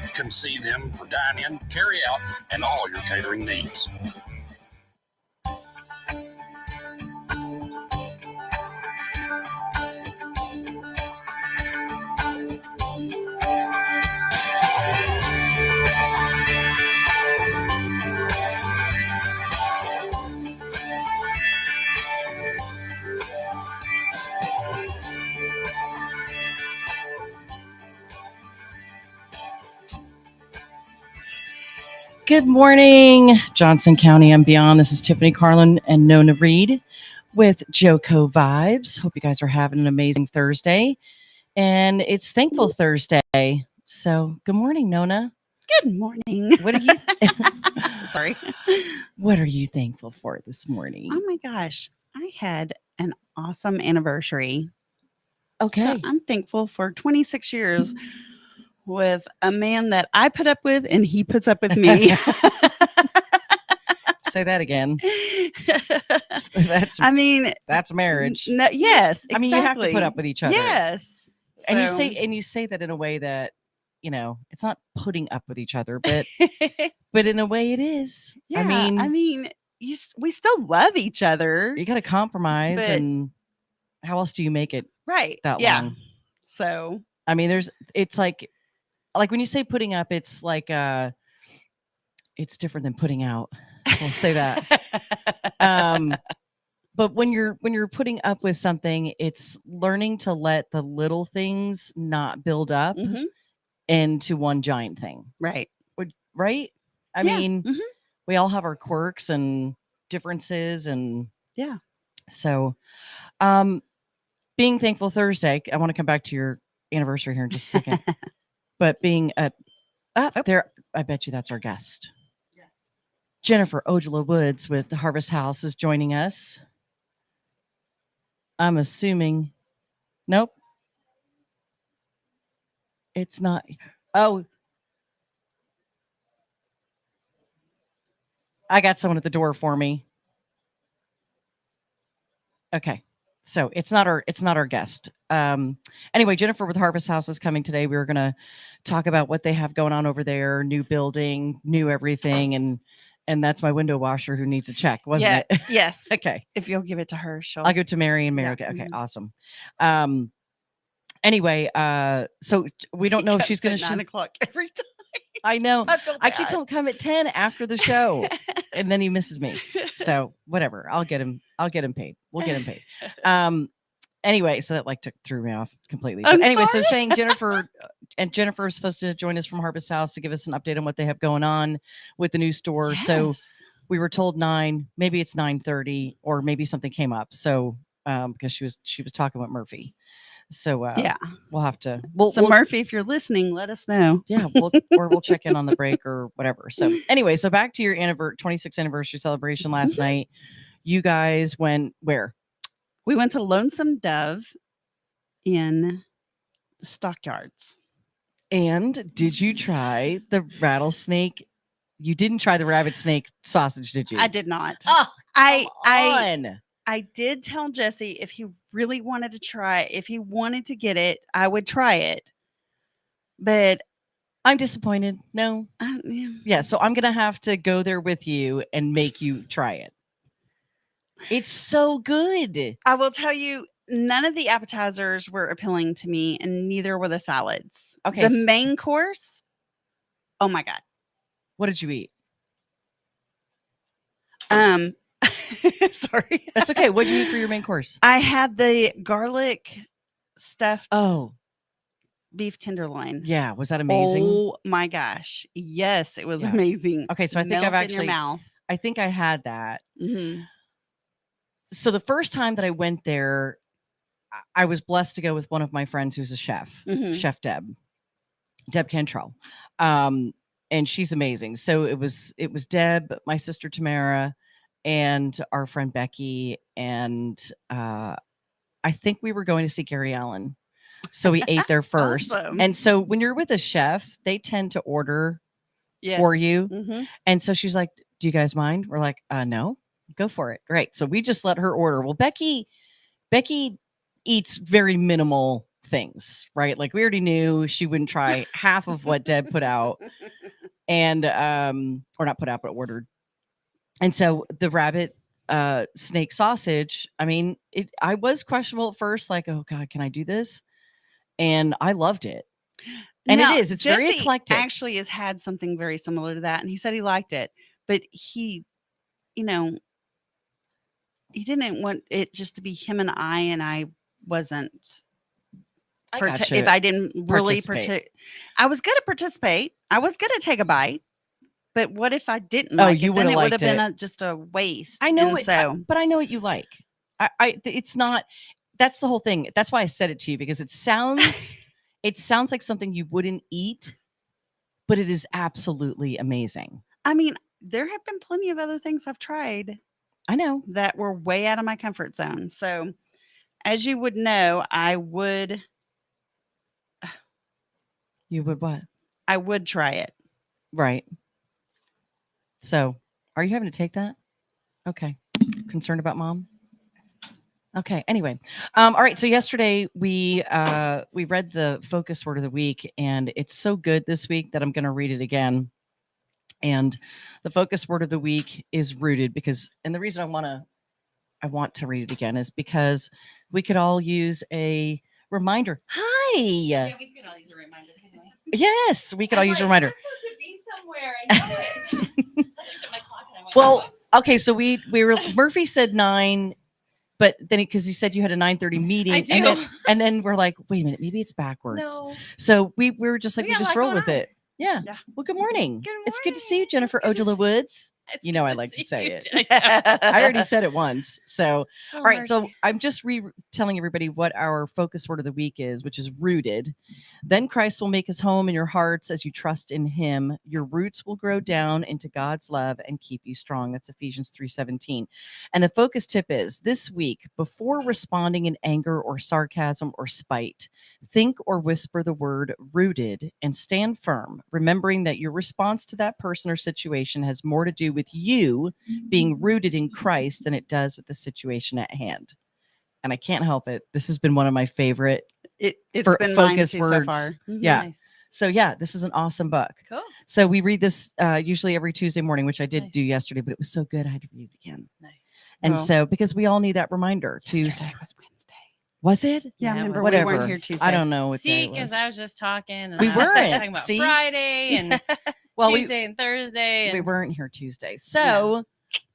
You can see them for dine-in, carry-out, and all your catering needs. Good morning, Johnson County and beyond. This is Tiffany, Carlen, and Nona Reed with JoCo Vibes. Hope you guys are having an amazing Thursday. And it's Thankful Thursday. So good morning, Nona. Good morning. What are you Sorry. What are you thankful for this morning? Oh my gosh. I had an awesome anniversary. Okay. So I'm thankful for 26 years with a man that I put up with and he puts up with me. Say that again. That's marriage. No, yes. Exactly. I mean, you have to put up with each other. Yes. And you say that in a way that, it's not putting up with each other, but but in a way it is. Yeah, we still love each other. You got to compromise, and how else do you make it right that long? So it's like when you say putting up, it's like it's different than putting out. We'll say that. But when you're putting up with something, it's learning to let the little things not build up into one giant thing. Right. Right? We all have our quirks and differences, and so being Thankful Thursday, I want to come back to your anniversary here in just a second. But being there, I bet you that's our guest. Yes. Jennifer Ojala Woods with the Harvest House is joining us. I'm assuming. Nope. It's not. Oh. I got someone at the door for me. Okay. So it's not our guest. Anyway, Jennifer with Harvest House is coming today. We were going to talk about what they have going on over there, new building, new everything. And that's my window washer who needs a check, wasn't it? Yes. Okay. If you'll give it to her, I'll give it to Mary and Mary. Yeah. Okay. Awesome. Anyway, so we don't know if she's going to 9 o'clock every time. I know. I keep telling him come at 10 after the show, and then he misses me. So whatever. I'll get him paid. We'll get him paid. Anyway, so that threw me off completely. But anyway, so saying Jennifer is supposed to join us from Harvest House to give us an update on what they have going on with the new store. Yes. So we were told 9, maybe it's 9:30, or maybe something came up. So because she was talking with Murphy. So we'll have to. Murphy, if you're listening, let us know. Yeah, we'll check in on the break or whatever. So anyway, so back to your 26th anniversary celebration last night. You guys went where? We went to Lonesome Dove in the Stockyards. And did you try the rattlesnake? You didn't try the rabbit snake sausage, did you? I did not. Oh, I did tell Jesse if he really wanted to try, if he wanted to get it, I would try it. But I'm disappointed. No. Yeah, so I'm going to have to go there with you and make you try it. It's so good. I will tell you, none of the appetizers were appealing to me, and neither were the salads. Okay. The main course, oh my God. What did you eat? Sorry. That's okay. What did you eat for your main course? I had the garlic stuffed beef tenderloin. Yeah. Was that amazing? Oh my gosh. Yes, it was amazing. Okay. So I think I've actually, I think I had that. Mm-hmm. So the first time that I went there, I was blessed to go with one of my friends who's a chef, Chef Deb Cantrell. And she's amazing. So it was Deb, my sister Tamara, and our friend Becky, and I think we were going to see Gary Allen. So we ate there first. Awesome. And so when you're with a chef, they tend to order for you. Mm-hmm. And so she's like, do you guys mind? We're like, no, go for it. Right. So we just let her order. Well, Becky eats very minimal things, right? Like we already knew she wouldn't try half of what Deb put out and or not put out but ordered. And so the rabbit snake sausage, I mean, I was questionable at first, like, oh God, can I do this? And I loved it. And Now, it's very Jesse eclectic. actually has had something very similar to that, and he said he liked it, but he, you know, he didn't want it just to be him and I wasn't. If I didn't really participate, I was going to participate. I was going to take a bite, but what if I didn't? Oh, like you it? Then would it have would have liked been it. just a waste. I know And it, so, but I know what you like. It's not. That's the whole thing. That's why I said it to you, because it sounds like something you wouldn't eat, but it is absolutely amazing. I mean, there have been plenty of other things I've tried I know. that were way out of my comfort zone. So, as you would know, I would You would what? I would try it. Right. So, are you having to take that? Okay. Concerned about mom? Okay. Anyway, all right. So yesterday we read the focus word of the week, and it's so good this week that I'm going to read it again. And the focus word of the week is rooted, because, and the reason I want to read it again is because we could all use a reminder. Hi. Yeah, we could all use a reminder. Yes, we could all use a reminder. I'm supposed to be somewhere. I know it. I looked at my clock and I went, Well, okay. So we were Murphy said 9. But then, because he said you had a 9:30 meeting, I do. And then we're like, wait a minute, maybe it's backwards. No. So we were just like, We we got a just lot roll going with on. it. Yeah. Yeah. Well, good morning. Good It's good to see you, morning. Jennifer It's good to Ojala Woods. It's You know good I to like to see say you, it. Jennifer. I already said it once. So, Oh, all right. mercy. So I'm just telling everybody what our focus word of the week is, which is rooted. Then Christ will make his home in your hearts as you trust in him. Your roots will grow down into God's love and keep you strong. That's Ephesians 3:17. And the focus tip is this week, before responding in anger or sarcasm or spite, think or whisper the word rooted and stand firm, remembering that your response to that person or situation has more to do with you being rooted in Christ than it does with the situation at hand. And I can't help it. This has been one of my favorite It's been mine focus too words. so far. Yeah. Nice. So yeah, this is an awesome book. Cool. So we read this usually every Tuesday morning, which I did Nice. do yesterday, but it was so good I had to read it again. Nice. And Well, so because we all need that reminder to yesterday was Wednesday. was it? Yeah, it remember was. Whatever. we weren't here Tuesday. I don't know what day See, it because was. I was just talking. And We I was weren't. talking about See? Friday and Well, Tuesday and Thursday. And we weren't here Tuesday. So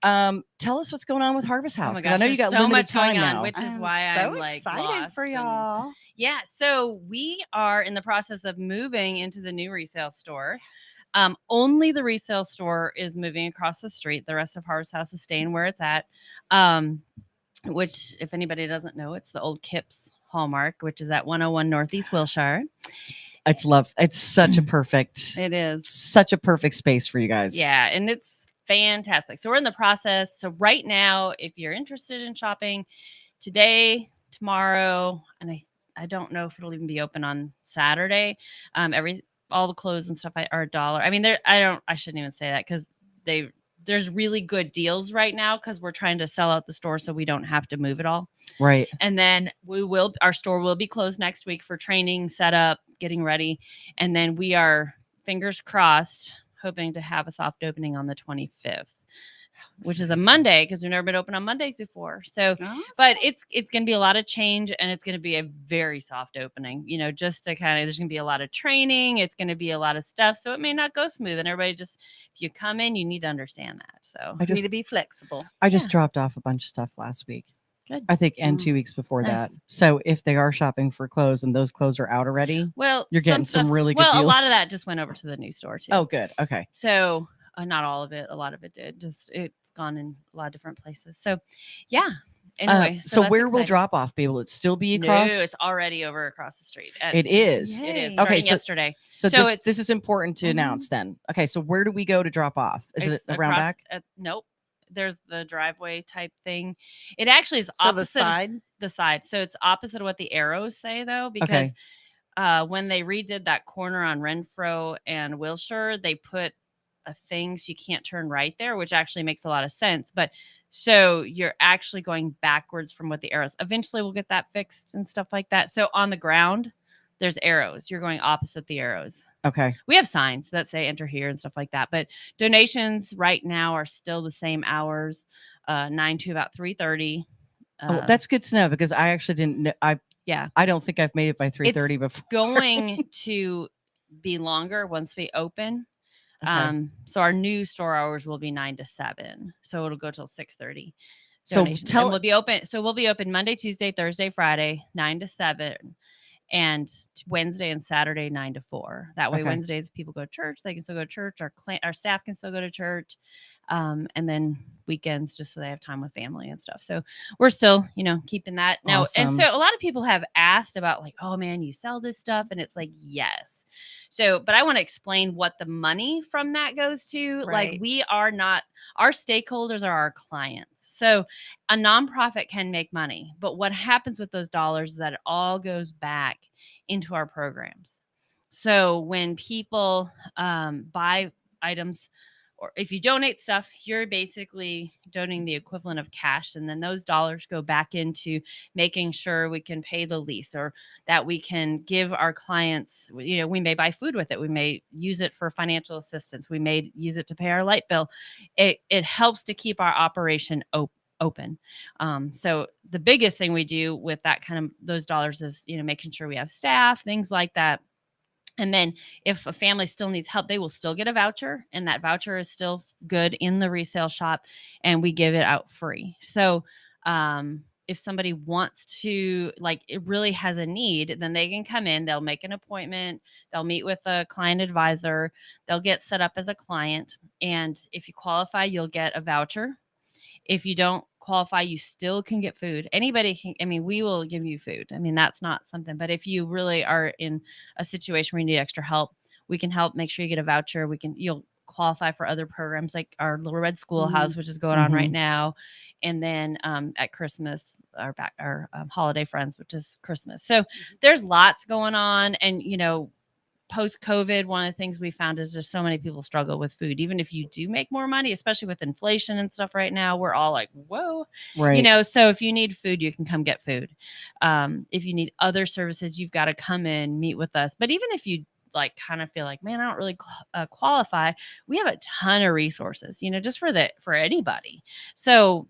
tell us what's going on with Harvest Oh House. my 'Cause I gosh, know you there's got so limited much time going on, now. which is I'm why so I'm like excited lost for and- y'all. Yeah, so we are in the process of moving into the new resale store. Only the resale store is moving across the street. The rest of Harvest House is staying where it's at. Which, if anybody doesn't know, it's the old Kips Hallmark, which is at 101 Northeast Wilshire. It's such a perfect It is. such a perfect space for you guys. Yeah, and it's fantastic. So we're in the process. So right now, if you're interested in shopping today, tomorrow, and I don't know if it'll even be open on Saturday. All the clothes and stuff are $1. I mean, I shouldn't even say that because there's really good deals right now because we're trying to sell out the store so we don't have to move it all. Right. And then our store will be closed next week for training, setup, getting ready. And then we are, fingers crossed, hoping to have a soft opening on the 25th, which is a Monday because we've never been open on Mondays before. So, but it's going to be a lot of change and it's going to be a very soft opening, just to there's going to be a lot of training. It's going to be a lot of stuff. So it may not go smooth and everybody if you come in, you need to understand that. So You need to be flexible. I just dropped off a bunch of stuff last week. Good. I think, and 2 weeks before Nice. that. So if they are shopping for clothes and those clothes are out already, well, you're getting some stuff's- really good Well, deals. a lot of that just went over to the new store too. Oh, good. Okay. So not all of it. A lot of it did. Just it's gone in a lot of different places. So yeah. Anyway, so that's where will exciting. drop off be? Will it still be No, across? it's already over across the street. It is. It is. Yay. Starting Okay, so- yesterday. So So this is important to announce then. Okay, so where do we go to drop off? Is It's it around across back? Nope. There's the driveway type thing. It actually is So opposite the side. the side. So it's opposite of what the arrows say though, because when they redid that corner on Renfro and Wilshire, they put a thing so you can't turn right there, which actually makes a lot of sense. But So you're actually going backwards from what the arrows. Eventually we'll get that fixed and stuff like that. So on the ground, there's arrows. You're going opposite the arrows. Okay. We have signs that say enter here and stuff like that. But donations right now are still the same hours, 9 to about 3:30. Oh, that's good to know because I actually didn't know. I don't think I've made it by 3:30 before. Going to be longer once we open. Okay. So our new store hours will be 9 to 7. So it'll go till 6:30. So we'll be open. So we'll be open Monday, Tuesday, Thursday, Friday, 9 to 7. And Wednesday and Saturday, 9 to 4. That way, Okay. Wednesdays, people go to church. They can still go to church. Our staff can still go to church. And then weekends, just so they have time with family and stuff. So we're still, keeping that now. Awesome. And so a lot of people have asked about like, oh man, you sell this stuff. And it's like, yes. So, but I want to explain what the money from that goes to. Right. Like we are not, our stakeholders are our clients. So a nonprofit can make money, but what happens with those dollars is that it all goes back into our programs. So when people buy items, or if you donate stuff, you're basically donating the equivalent of cash. And then those dollars go back into making sure we can pay the lease or that we can give our clients, we may buy food with it. We may use it for financial assistance. We may use it to pay our light bill. It helps to keep our operation open. So the biggest thing we do with that kind of those dollars is, making sure we have staff, things like that. And then if a family still needs help, they will still get a voucher, and that voucher is still good in the resale shop, and we give it out free. So if somebody wants to, like, it really has a need, then they can come in, they'll make an appointment, they'll meet with a client advisor, they'll get set up as a client. And if you qualify, you'll get a voucher. If you don't qualify, you still can get food. Anybody can, we will give you food. That's not something, but if you really are in a situation where you need extra help, we can help make sure you get a voucher. You'll qualify for other programs like our Little Red Schoolhouse, which is going on right now. And then at Christmas, our holiday friends, which is Christmas. So there's lots going on. And, post-COVID, one of the things we found is just so many people struggle with food. Even if you do make more money, especially with inflation and stuff right now, we're all like, whoa. Right. So if you need food, you can come get food. If you need other services, you've got to come in, meet with us. But even if you kind of feel like, man, I don't really qualify, we have a ton of resources, just for anybody. So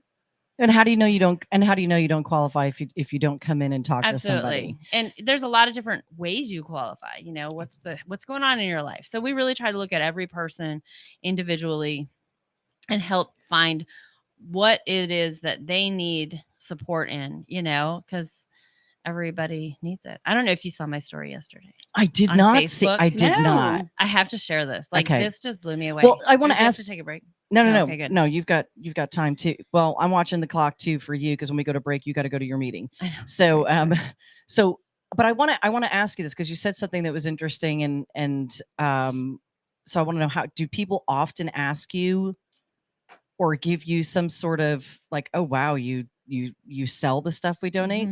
and how do you know you don't? And how do you know you don't qualify if you don't come in and talk to somebody? And there's a lot of different ways you qualify. What's going on in your life. So we really try to look at every person individually and help find what it is that they need support in. Because everybody needs it. I don't know if you saw my story yesterday. I did on not Facebook. see. I did not. I have to share this. Okay. This just blew me away. Well, I want to Do you have ask. to take a break. No. Okay, good. No, you've got time too. Well, I'm watching the clock too for you because when we go to break, you got to go to your meeting. I know. So, but I want to ask you this because you said something that was interesting, and so I want to know, how do people often ask you or give you some sort of like, oh wow, you sell the stuff we donate?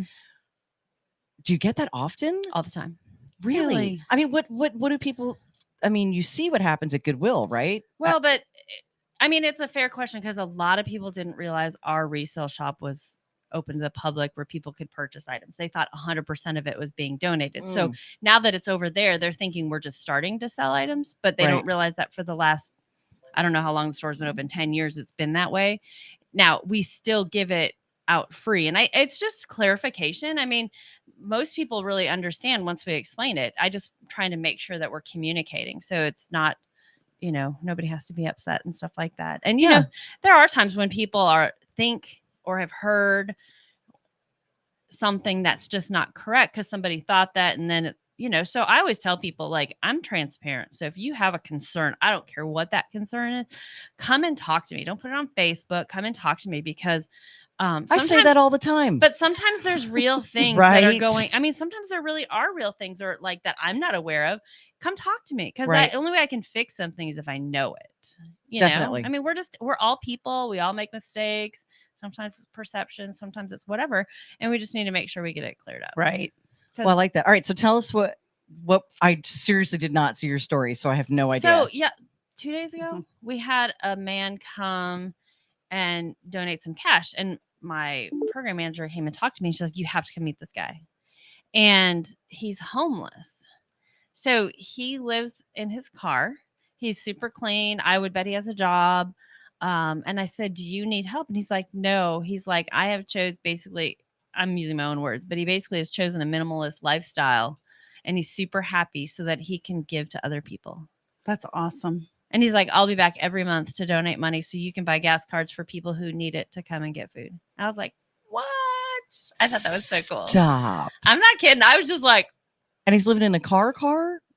Do you get that often? All the time. Really? What do people? You see what happens at Goodwill, right? Well, but it's a fair question because a lot of people didn't realize our resale shop was open to the public where people could purchase items. They thought 100% of it was being donated. So now that it's over there, they're thinking we're just starting to sell items, but they don't realize that for the last, I don't know how long the store's been open, 10 years, it's been that way. Now we still give it out free. And it's just clarification. Most people really understand once we explain it. I just trying to make sure that we're communicating. So it's not, nobody has to be upset and stuff like that. And, there are times when people think or have heard something that's just not correct because somebody thought that. And then, so I always tell people, I'm transparent. So if you have a concern, I don't care what that concern is, come and talk to me. Don't put it on Facebook. Come and talk to me because I say that all the time. But sometimes there's real things that are going. Sometimes there really are real things or that I'm not aware of. Come talk to me because the only way I can fix something is if I know it. Definitely. We're all people. We all make mistakes. Sometimes it's perception. Sometimes it's whatever. And we just need to make sure we get it cleared up. Right. Well, I like that. All right. So tell us what I seriously did not see your story. So I have no idea. So 2 days ago, we had a man come and donate some cash. And my program manager came and talked to me. She's like, you have to come meet this guy. And he's homeless. So he lives in his car. He's super clean. I would bet he has a job. And I said, do you need help? And he's like, no. He's like, I have basically, I'm using my own words, but he basically has chosen a minimalist lifestyle, and he's super happy so that he can give to other people. That's awesome. And he's like, I'll be back every month to donate money so you can buy gas cards for people who need it to come and get food. And I was like, what? I thought that was so cool. Stop. I'm not kidding. I was just like, And he's living in a car?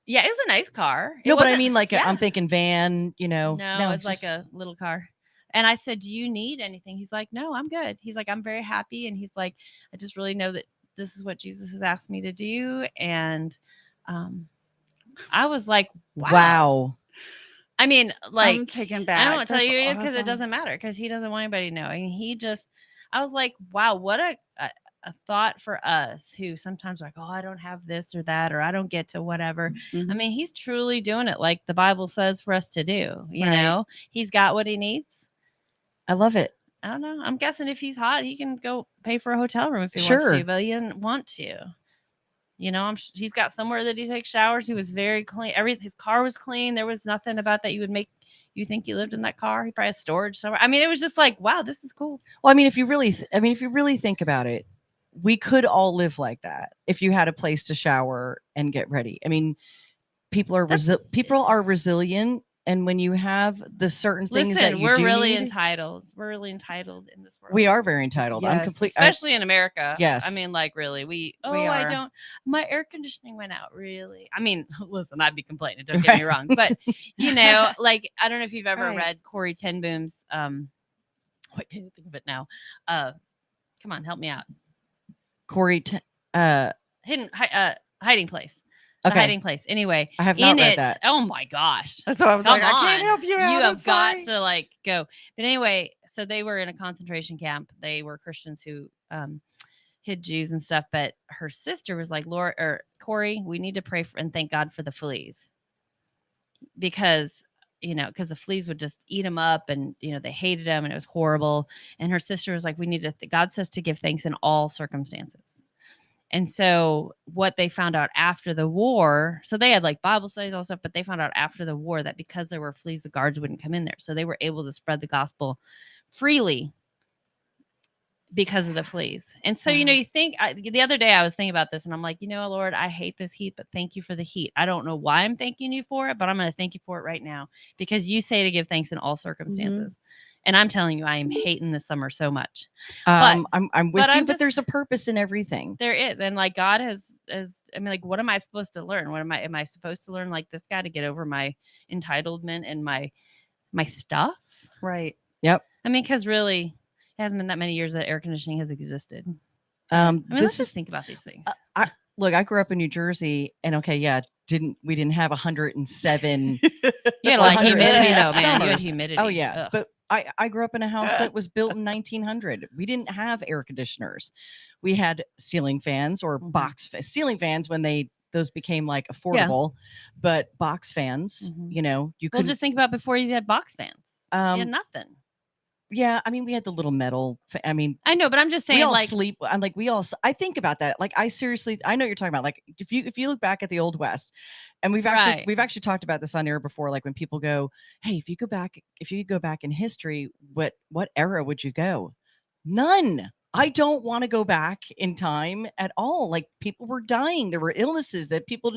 yeah, it was a nice car. No, but I wasn't- mean, like, yeah. I'm thinking van, No, it was it's like just- a little car. And I said, do you need anything? He's like, no, I'm good. He's like, I'm very happy. And he's like, I just really know that this is what Jesus has asked me to do. And I was like, wow. I mean, like, I'm taken back. I won't tell That's you it is because it awesome. doesn't matter, because he doesn't want anybody to know. I mean, I was like, wow, what a thought for us who sometimes are like, oh, I don't have this or that, or I don't get to whatever. Mhm. I mean, he's truly doing it like the Bible says for us to do. You Right. know, he's got what he needs. I love it. I don't know. I'm guessing if he's hot, he can go pay for a hotel room if he wants Sure. to, but he didn't want to. You know, he's got somewhere that he takes showers. He was very clean. His car was clean. There was nothing about that you would make you think he lived in that car. He probably has storage somewhere. I mean, it was just like, wow, this is cool. Well, I mean, if you really think about it, we could all live like that if you had a place to shower and get ready. I mean, people are resilient, and when you have the certain things that Listen, you we're do really need, entitled. We're really entitled in this world. we are very entitled. I'm Yes. complete. Especially in America. Yes. I mean, like, really, I are. don't, my air conditioning went out. Really? I mean, listen, I'd be complaining. Don't get me wrong. But, you know, like, I don't know if you've ever Right. read Corey Ten Boom's, what can you think of it now? Come on, help me out. Corey, Hiding Place. The okay, Hiding Place. Anyway, I have not in read it, that. oh my gosh. That's what I was Come like. I can't on. help you out. You I'm have got sorry. to like go. But anyway, so they were in a concentration camp. They were Christians who hid Jews and stuff. But her sister was like, Laura or Corey, we need to pray for and thank God for the fleas, because the fleas would just eat them up, and they hated them, and it was horrible. And her sister was like, we need to. God says to give thanks in all circumstances. And so what they found out after the war, so they had like Bible studies, all stuff, but they found out after the war that because there were fleas, the guards wouldn't come in there. So they were able to spread the gospel freely because of the fleas. And so, you think, the other day I was thinking about this, and I'm like, Lord, I hate this heat, but thank you for the heat. I don't know why I'm thanking you for it, but I'm going to thank you for it right now, because you say to give thanks in all circumstances. And I'm telling you, I am hating this summer so much. I'm with you, I'm but just- there's a purpose in everything. There is. And like God has, I mean, like, what am I supposed to learn? Am I supposed to learn like this guy to get over my entitlement and my stuff? Right. Yep. I mean, because really, it hasn't been that many years that air conditioning has existed. I mean, let's just think about these things. Look, I grew up in New Jersey, and we didn't have 107. You had like 100 humidity though, man. You had summers. humidity. Oh yeah, Ugh. but I grew up in a house that was built in 1900. We didn't have air conditioners. We had ceiling fans or ceiling fans when those became like affordable, but box fans. Mhm. You Well, could just think about before you had box fans. You had nothing. Yeah, I mean, we had the little metal. I mean, I know, but I'm just saying, we all like, sleep. I'm like, I think about that. Like, I seriously, I know what you're talking about. Like, if you look back at the Old West, and we've actually talked about this on air before. Like, when people go, hey, if you could go back in history, what era would you go? None. I don't want to go back in time at all. Like, people were dying. There were illnesses that people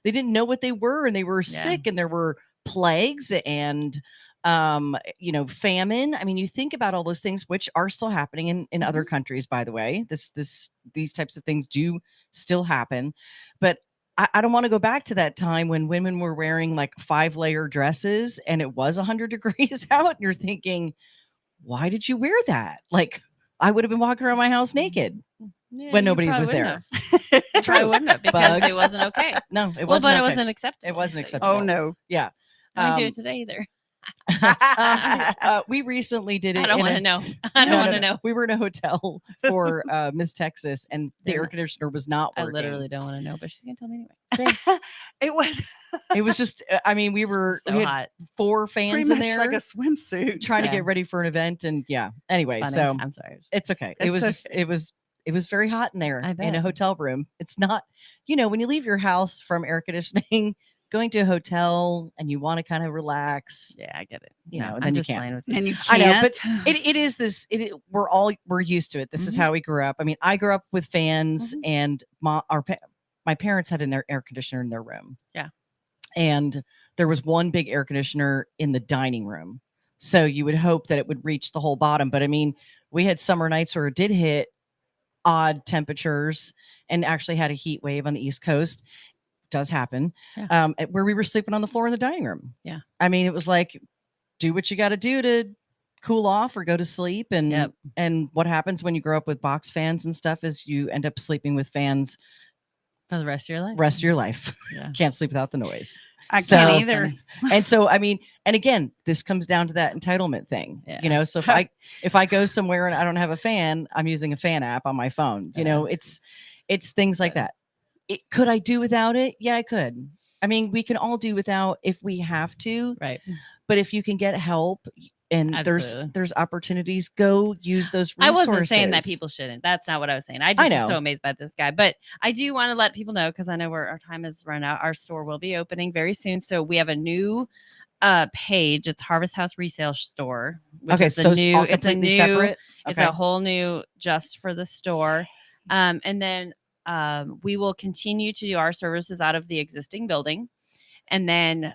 didn't know what they were, and they were sick, and there were plagues and famine. I mean, you think about all those things, which are still happening in other countries, by the way. These types of things do still happen, but I don't want to go back to that time when women were wearing like 5-layer dresses and it was 100 degrees out. And you're thinking, why did you wear that? Like, I would have been walking around my house naked when nobody was there. You probably wouldn't have, because Bugs. it wasn't okay. No, it well, wasn't. but it okay. wasn't acceptable. It wasn't obviously. acceptable. Oh no. Yeah. I don't do it today either. We recently did it. I don't want to know. I don't No, want no, to no. know. We were in a hotel for Miss Texas, and the They're air not- conditioner was not I working. literally don't want to know, but she's gonna tell me anyway. It was It was just. I mean, we So had hot. 4 pretty fans in much there like a swimsuit. trying to Yeah. get ready for an event, and yeah. It's Anyway, funny. so I'm sorry. it's okay. It It's was just. okay. It was very hot in there I in a bet. hotel room. It's not. When you leave your house from air conditioning, going to a hotel, and you want to kind of relax. Yeah, I get it. You know, and I'm then you just can't. playing with you. And you I can't. know, but it is this. We're used to it. This is Mhm. how we grew up. I mean, I grew up with fans, Mhm. and my parents had an air conditioner in their room. Yeah. And there was one big air conditioner in the dining room, so you would hope that it would reach the whole bottom. But I mean, we had summer nights where it did hit odd temperatures, and actually had a heat wave on the East Coast. Does happen. Yeah. Where we were sleeping on the floor in the dining room. Yeah. I mean, it was like, do what you got to do to cool off or go to sleep. And Yep. and what happens when you grow up with box fans and stuff is you end up sleeping with fans For the rest of your life. rest of your life. Yeah. Can't sleep without the noise. I So can't either. funny. And so I mean, and again, this comes down to that entitlement thing. Yeah. So if I go somewhere and I don't have a fan, I'm using a fan app on my phone. It's things like that. Could I do without it? Yeah, I could. I mean, we can all do without if we have to. Right. But if you can get help and Absolutely. there's opportunities, go use those I resources. wasn't saying that people shouldn't. That's not what I was saying. I just know. was so amazed by this guy. But I do want to let people know, because I know our time has run out. Our store will be opening very soon. So we have a new page. It's Harvest House Resale Store. Which Okay, is so a new, all completely separate. It's Okay. a whole new just for the store. And then we will continue to do our services out of the existing building. And then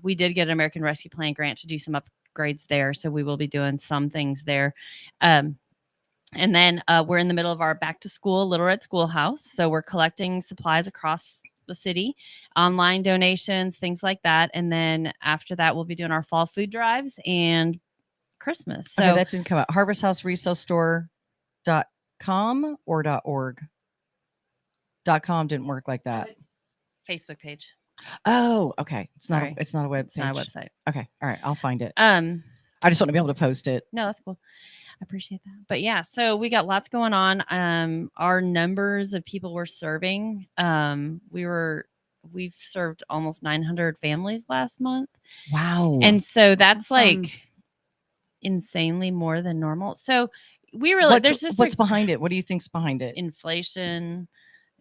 we did get an American Rescue Plan grant to do some upgrades there. So we will be doing some things there. And then we're in the middle of our back to school Little Red Schoolhouse. So we're collecting supplies across the city, online donations, things like that. And then after that, we'll be doing our fall food drives and Christmas. So Okay, that didn't come out. harvesthouseresalestore.com or .org. .com didn't work like that. Facebook page. Oh, okay. It's not. Sorry. It's not a web. It's not a website. Okay. All right. I'll find it. Um, I just want to be able to post it. No, that's cool. I appreciate that. But yeah, so we got lots going on. Our numbers of people we're serving, we've served almost 900 families last month. Wow. And so that's Awesome. like insanely more than normal. So we really, what's behind it? What do you think's behind it? inflation,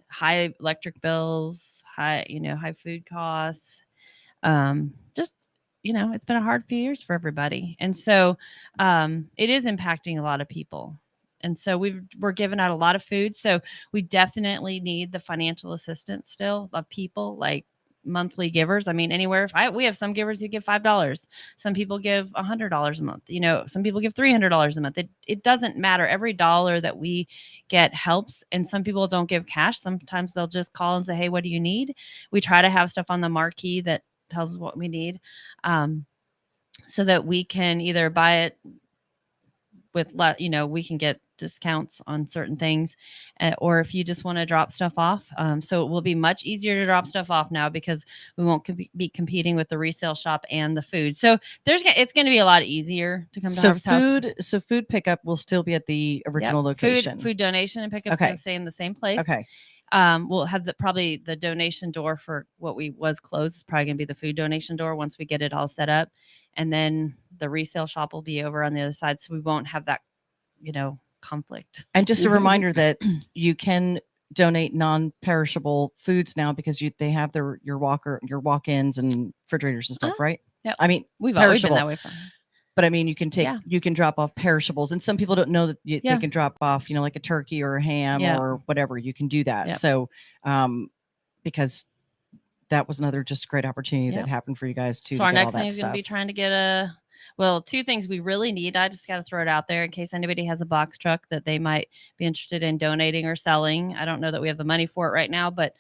high electric bills, high food costs. Just, it's been a hard few years for everybody. And so it is impacting a lot of people. And so we're giving out a lot of food. So we definitely need the financial assistance still of people, like monthly givers. I mean, anywhere. We have some givers who give $5. Some people give $100 a month. Some people give $300 a month. It doesn't matter. Every dollar that we get helps. And some people don't give cash. Sometimes they'll just call and say, "Hey, what do you need?" We try to have stuff on the marquee that tells us what we need, so that we can either buy it with we can get discounts on certain things, or if you just want to drop stuff off. So it will be much easier to drop stuff off now, because we won't be competing with the resale shop and the food. So it's going to be a lot easier to come to Harvest House. So food pickup will still be at the original location. Food donation and pickup is going to stay in the same place. Okay. We'll have probably the donation door for what was closed is probably going to be the food donation door once we get it all set up. And then the resale shop will be over on the other side. So we won't have that, conflict. And just a reminder that you can donate non-perishable foods now, because they have your walk-ins and refrigerators and stuff, right? Yep. I mean, We've always been perishable. that way for But I mean, you can drop off perishables, and some people don't know that they can drop off, like a turkey or a ham or whatever. You can do that. Yep. So, because that was another just great opportunity that happened for you guys too. So our next thing is going to be trying to get two things we really need. I just got to throw it out there in case anybody has a box truck that they might be interested in donating or selling. I don't know that we have the money for it right now, but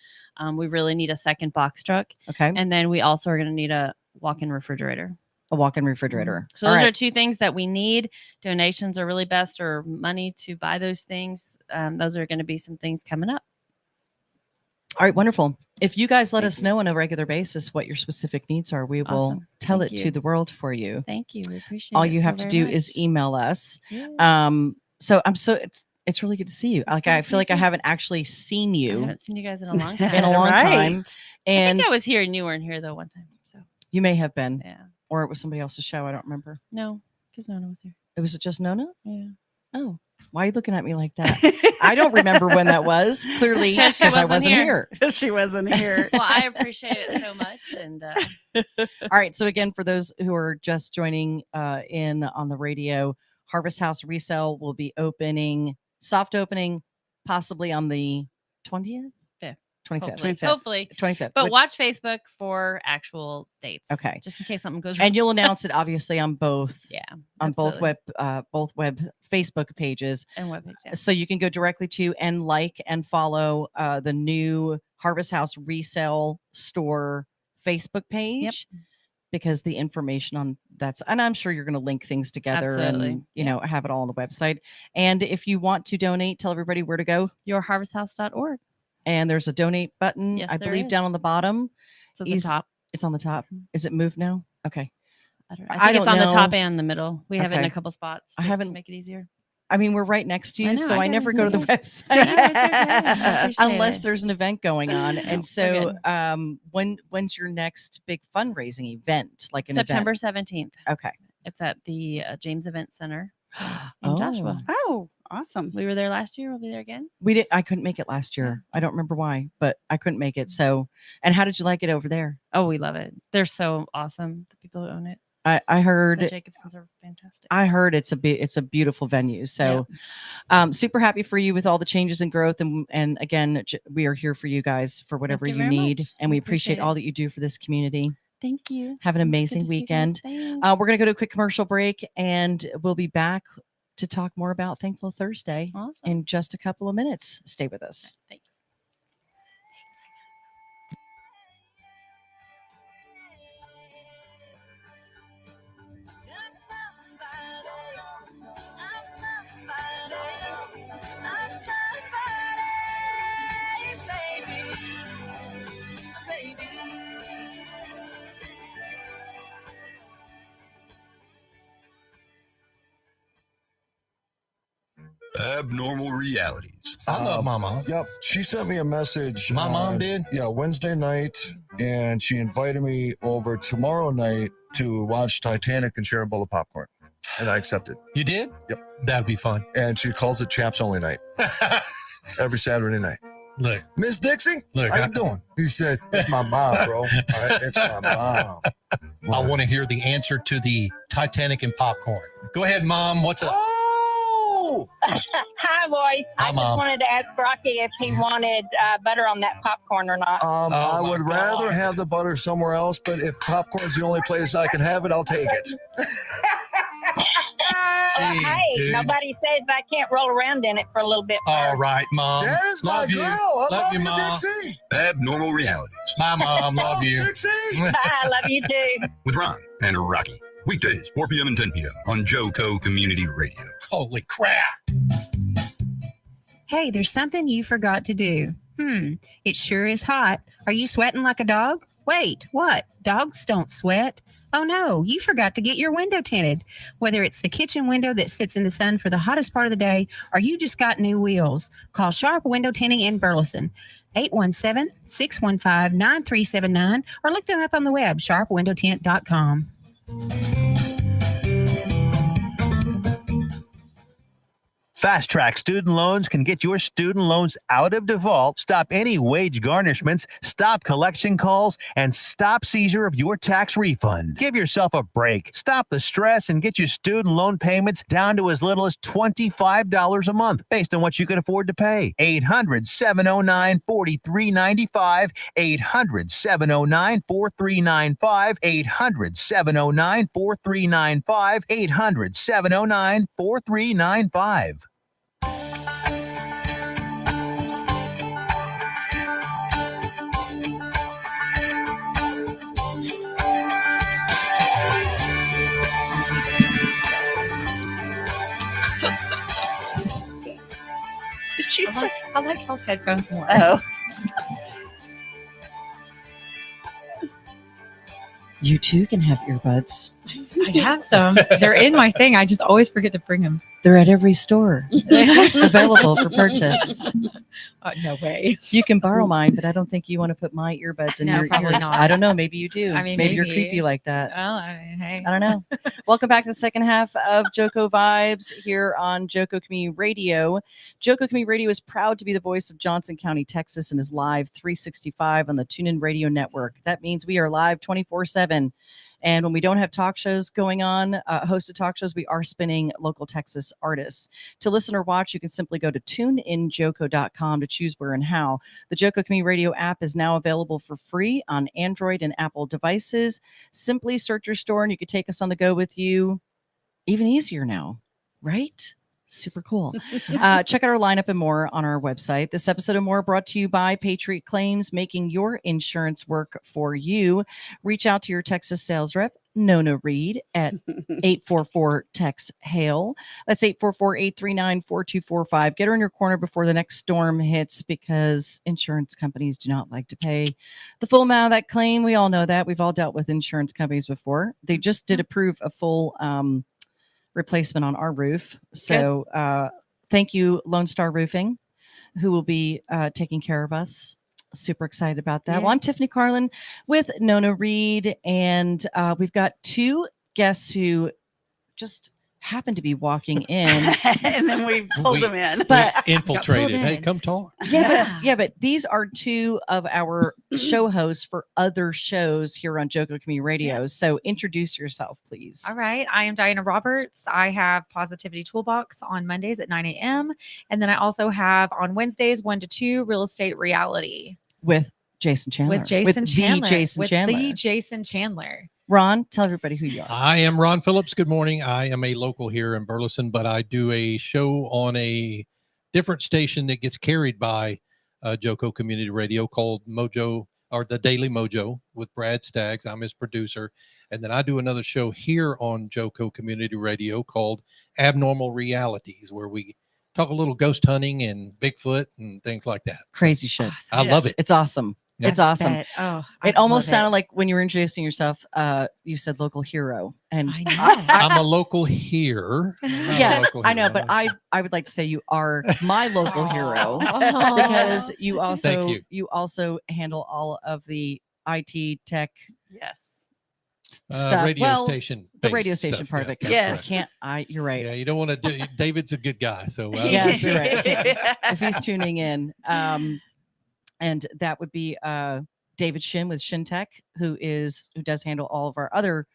we really need a second box truck. Okay. And then we also are going to need a walk-in refrigerator. A walk-in refrigerator. So those are two things that we need. Donations are really best, or money to buy those things. Those are going to be some things coming up. All right, wonderful. If you guys let Thank us you. know on a regular basis what your specific needs are, we will Awesome. tell Thank it you. to the world for you. Thank you. We appreciate All it. you so have to very do much. is email us. Yeah. So it's really good to see you. It's Like good to I see feel you like I too. haven't actually seen I you haven't seen you guys in a long time. in a long time. I And think I was here and you weren't here though one time. So you may have been, yeah. or it was somebody else's show. I don't remember. No, because Nona was here. It was just Nona? Yeah. Oh, why are you looking at me like that? I don't remember when that was. Clearly, Because she because I wasn't wasn't here. here. She wasn't here. Well, I appreciate it so much. And All right. So again, for those who are just joining in on the radio, Harvest House Resale will be soft opening, possibly on the 20th, 25th, hopefully. 25th. But watch Facebook for actual dates. Okay. Just in case something goes wrong. And you'll announce it obviously on both. Yeah. On absolutely. both web Facebook pages. And webpage. Yeah. So you can go directly to and like and follow the new Harvest House Resale Store Facebook page. Because the information on that's, and I'm sure you're going to link things together Absolutely. and, you know, have it all on the website. And if you want to donate, tell everybody where to go. yourharvesthouse.org. And there's a donate button, Yes, I there believe, is. down on the bottom. It's at the top. It's on the top. Mhm. Is it moved now? Okay. I think I it's don't on the top know. and the middle. We have it in Okay. a couple spots I just haven't- to make it easier. I mean, we're right next to I you, know, so I I get never it. go to the No, it's website okay. I appreciate unless it. there's an event going on. No, And we're so, good. when's your next big fundraising event? Like an September event? 17th. Okay. It's at the James Event Center in Joshua. Oh, awesome. We were there last year. We'll be there again. I couldn't make it last year. I don't remember why, but I couldn't make it. So, and how did you like it over there? Oh, we love it. They're so awesome. The people who own it. I The heard Jacobsons are fantastic. I heard it's a beautiful venue. So, super happy for you with all the changes and growth. And again, we are here for you guys for whatever you you very need. much. And We we appreciate appreciate it. all that you do for this community. Thank you. Have an It's good amazing to see you guys. weekend. Thanks. We're going to go to a quick commercial break and we'll be back to talk more about Thankful Thursday Awesome. in just a couple of minutes. Stay with us. Thanks. Abnormal realities. I love my mom. Yep. She sent me a message. My mom did? Yeah, Wednesday night. And she invited me over tomorrow night to watch Titanic and share a bowl of popcorn. And I accepted. You did? Yep. That'd be fun. And she calls it Chaps Only Night every Saturday night. Look, Miss Dixie, look. how you doing? He said, it's my mom, bro. All right, it's my mom. I want to hear the answer to the Titanic and popcorn. Go ahead, Mom. What's up? Oh! Hi, boys. Hi, I Mom. just wanted to ask Rocky if he wanted butter on that popcorn or not. I my would rather God. have the butter somewhere else, but if popcorn's the only place I can have it, I'll take it. Jeez, Hey, dude. nobody says I can't roll around in it for a little bit. All right, Mom. That is my love girl. you. I love you, you, Mom. Dixie. Abnormal realities My mom, love you. Dixie. I love you too. with Ron and Rocky. Weekdays, 4 p.m. and 10 p.m. on JoCo Community Radio. Holy crap. Hey, there's something you forgot to do. It sure is hot. Are you sweating like a dog? Wait, what? Dogs don't sweat. Oh no, you forgot to get your window tinted. Whether it's the kitchen window that sits in the sun for the hottest part of the day, or you just got new wheels, call Sharp Window Tinting in Burleson. 817-615-9379, or look them up on the web, sharpwindowtint.com. Fast Track Student Loans can get your student loans out of default, stop any wage garnishments, stop collection calls, and stop seizure of your tax refund. Give yourself a break. Stop the stress and get your student loan payments down to as little as $25 a month based on what you can afford to pay. 800-709-4395, 800-709-4395, 800-709-4395, 800-709-4395. Did she say? I like those headphones more. Oh. You too can have earbuds. I have some. They're in my thing. I just always forget to bring them. They're at every store available for purchase. No way. You can borrow mine, but I don't think you want to put my earbuds in No, your probably ears. not. I don't know. Maybe you do. I mean, maybe you're maybe. creepy like that. Well, I mean, hey. I don't know. Welcome back to the second half of JoCo Vibes here on JoCo Community Radio. JoCo Community Radio is proud to be the voice of Johnson County, Texas, and is live 365 on the TuneIn Radio Network. That means we are live 24/7. And when we don't have talk shows going on, hosted talk shows, we are spinning local Texas artists. To listen or watch, you can simply go to tuneinjoco.com to choose where and how. The JoCo Community Radio app is now available for free on Android and Apple devices. Simply search your store and you can take us on the go with you. Even easier now, right? Super cool. Check out our lineup and more on our website. This episode and more brought to you by Patriot Claims, making your insurance work for you. Reach out to your Texas sales rep, Nona Reed, at 844-TEX-HAIL. That's 844-839-4245. Get her in your corner before the next storm hits, because insurance companies do not like to pay the full amount of that claim. We all know that. We've all dealt with insurance companies before. They just did approve a full replacement on our roof. So thank you, Lone Star Roofing, who will be taking care of us. Super excited about that. Yeah. Well, I'm Tiffany Carlen with Nona Reed, and we've got two guests who just happen to be walking in. And then we pulled them in. But Infiltrated. pulled Hey, in. come talk. but these are two of our show hosts for other shows here on JoCo Community Radio. So introduce yourself, please. All right. I am Diana Roberts. I have Positivity Toolbox on Mondays at 9 a.m. And then I also have on Wednesdays 1 to 2 Real Estate Reality With Jason Chandler. with Jason Chandler. The Jason Chandler. The Jason Chandler. Ron, tell everybody who you are. I am Ron Phillips. Good morning. I am a local here in Burleson, but I do a show on a different station that gets carried by JoCo Community Radio called Mojo, or the Daily Mojo, with Brad Staggs. I'm his producer. And then I do another show here on JoCo Community Radio called Abnormal Realities, where we talk a little ghost hunting and Bigfoot and things like that. Crazy shit. I love it. It's awesome. Yeah. It's awesome. Bet. Oh, It almost sounded like when you were introducing yourself, you said local hero. And I know. I'm a local here. yeah, I know, but I would like to say you are my local hero, because you also you. also handle all of the IT tech Yes. stuff. Radio station. The radio based station stuff. part of it. Yeah, Yes. that's correct. You're right. Yeah, you don't want to do. David's a good guy, so Yes, you're right. If he's tuning in, and that would be David Shin with Shin Tech, who does handle all of our other